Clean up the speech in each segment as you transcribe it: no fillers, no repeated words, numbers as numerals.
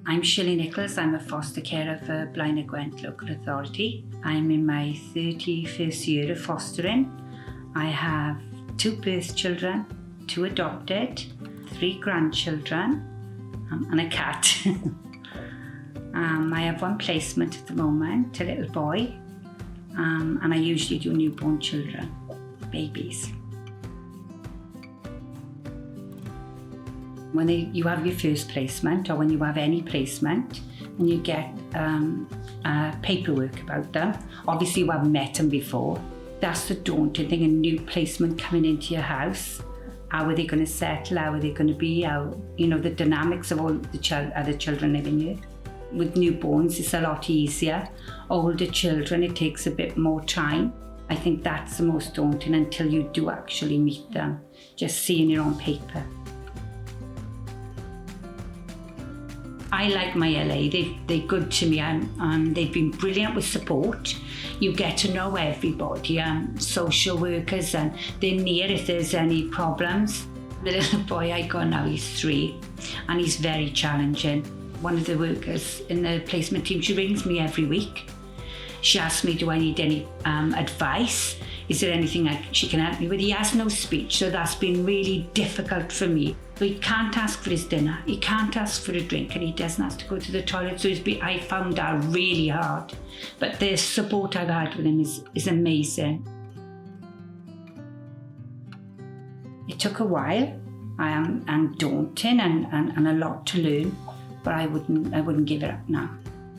I'm Shirley Nichols. I'm a foster carer for Blaenau Gwent Local Authority. I'm in my 31st year of fostering. I have 2 birth children, 2 adopted, 3 grandchildren, and a cat. I have 1 placement at the moment, a little boy, and I usually do newborn children, babies. When you have your first placement, or when you have any placement, and you get paperwork about them, obviously you haven't met them before. That's the daunting thing, a new placement coming into your house. How are they going to settle? How are they going to be? How, the dynamics of all the other children living here. With newborns, it's a lot easier. Older children, it takes a bit more time. I think that's the most daunting until you do actually meet them, just seeing it on paper. I like my LA, they're good to me, and they've been brilliant with support. You get to know everybody, social workers, and they're near if there's any problems. The little boy I got now, he's 3, and he's very challenging. One of the workers in the placement team, she rings me every week. She asks me, do I need any advice? Is there anything she can help me with? He has no speech, so that's been really difficult for me. So he can't ask for his dinner, he can't ask for a drink, and he doesn't have to go to the toilet, so I found that really hard. But the support I've had with him is amazing. It took a while, and daunting, and a lot to learn, but I wouldn't give it up now.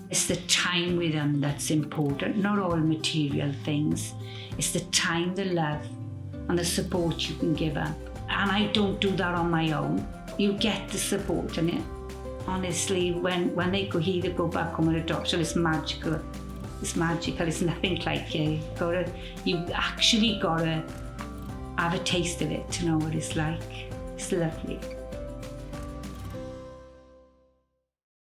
It's the time with them that's important, not all material things. It's the time, the love, and the support you can give them. And I don't do that on my own. You get the support, and honestly, when they either go back home with a doctor, it's magical. It's magical. It's nothing like you actually gotta have a taste of it to know what it's like. It's lovely.